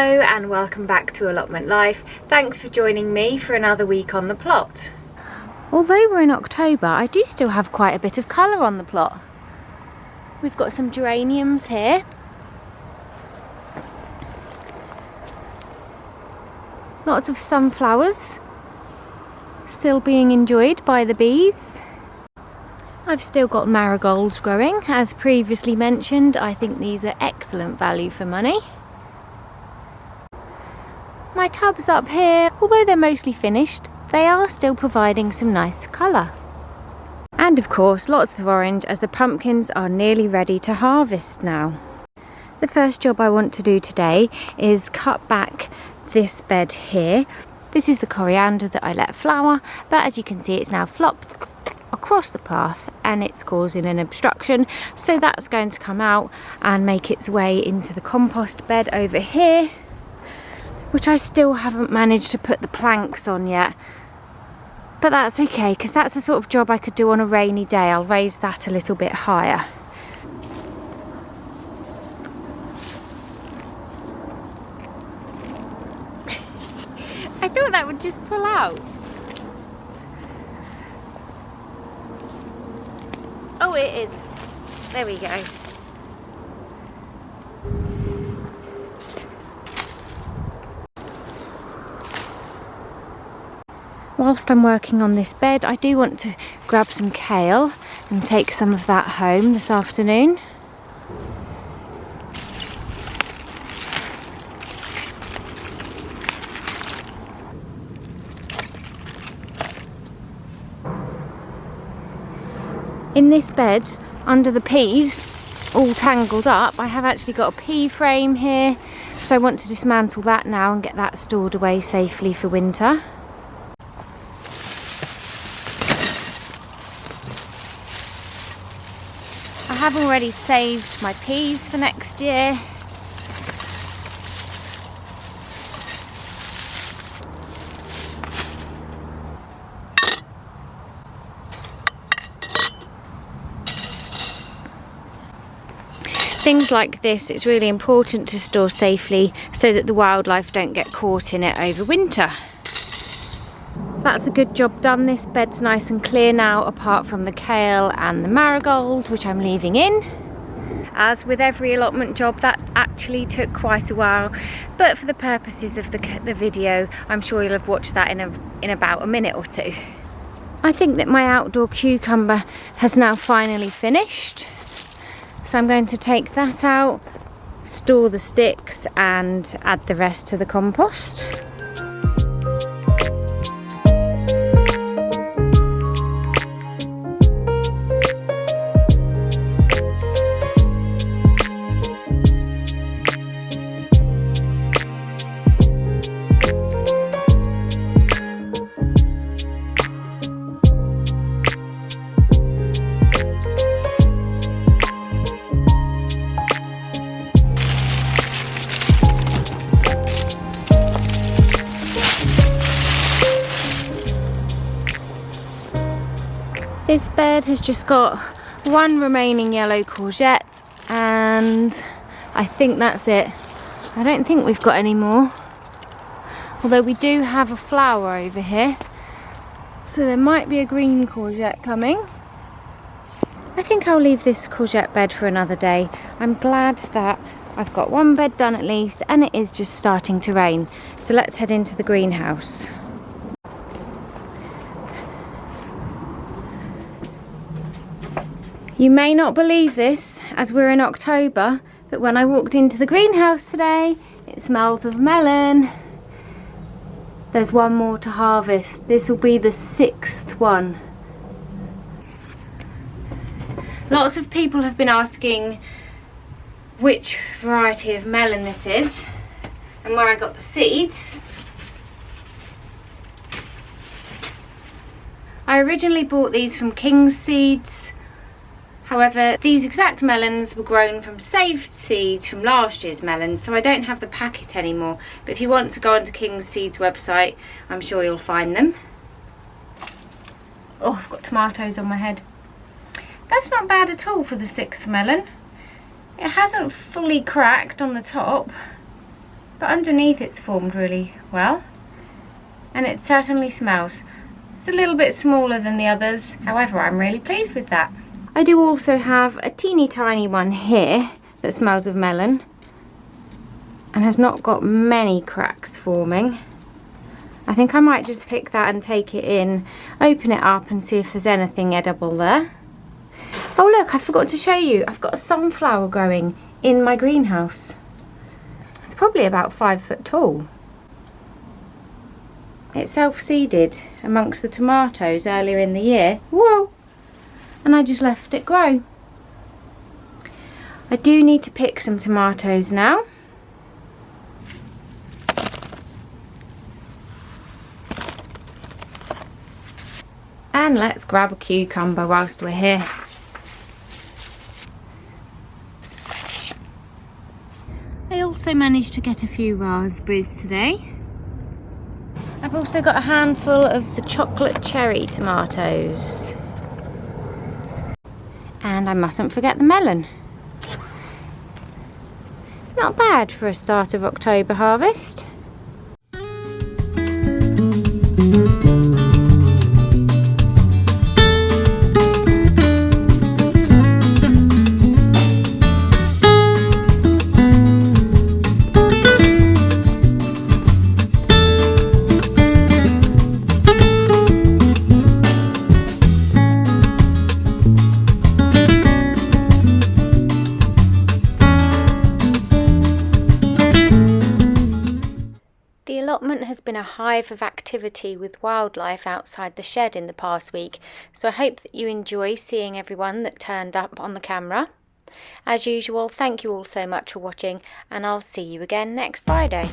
Hello and welcome back to Allotment Life. Thanks for joining me for another week on the plot. Although we're in October, I do still have quite a bit of colour on the plot. We've got some geraniums here. Lots of sunflowers still being enjoyed by the bees. I've still got marigolds growing. As previously mentioned, I think these are excellent value for money. My tubs up here, although they're mostly finished, they are still providing some nice colour. And of course, lots of orange as the pumpkins are nearly ready to harvest now. The first job I want to do today is cut back this bed here. This is the coriander that I let flower, but as you can see, it's now flopped across the path and it's causing an obstruction. So that's going to come out and make its way into the compost bed over here, which I still haven't managed to put the planks on yet. But that's okay, because that's the sort of job I could do on a rainy day. I'll raise that a little bit higher. I thought that would just pull out. Oh, it is. There we go. Whilst I'm working on this bed, I do want to grab some kale and take some of that home this afternoon. In this bed, under the peas, all tangled up, I have actually got a pea frame here, so I want to dismantle that now and get that stored away safely for winter. I have already saved my peas for next year. Things like this, it's really important to store safely so that the wildlife don't get caught in it over winter. That's a good job done. This bed's nice and clear now, apart from the kale and the marigold, which I'm leaving in. As with every allotment job, that actually took quite a while, but for the purposes of the video, I'm sure you'll have watched that in about a minute or two. I think that my outdoor cucumber has now finally finished. So I'm going to take that out, store the sticks and add the rest to the compost. This bed has just got one remaining yellow courgette and I think that's it. I don't think we've got any more. Although we do have a flower over here. So there might be a green courgette coming. I think I'll leave this courgette bed for another day. I'm glad that I've got one bed done at least and it is just starting to rain. So let's head into the greenhouse. You may not believe this, as we're in October, but when I walked into the greenhouse today, it smells of melon. There's one more to harvest. This will be the 6th one. Lots of people have been asking which variety of melon this is and where I got the seeds. I originally bought these from King's Seeds. However, these exact melons were grown from saved seeds from last year's melons, so I don't have the packet anymore. But if you want to go onto King's Seeds website, I'm sure you'll find them. Oh, I've got tomatoes on my head. That's not bad at all for the 6th melon. It hasn't fully cracked on the top, but underneath it's formed really well, and it certainly smells. It's a little bit smaller than the others, however I'm really pleased with that. I do also have a teeny tiny one here that smells of melon and has not got many cracks forming. I think I might just pick that and take it in, open it up and see if there's anything edible there. Oh look, I forgot to show you, I've got a sunflower growing in my greenhouse. It's probably about 5 foot tall. It self-seeded amongst the tomatoes earlier in the year. Whoa! And I just left it grow. I do need to pick some tomatoes now. And let's grab a cucumber whilst we're here. I also managed to get a few raspberries today. I've also got a handful of the chocolate cherry tomatoes. And I mustn't forget the melon. Not bad for a start of October harvest. The allotment has been a hive of activity with wildlife outside the shed in the past week, so I hope that you enjoy seeing everyone that turned up on the camera. As usual, thank you all so much for watching, and I'll see you again next Friday.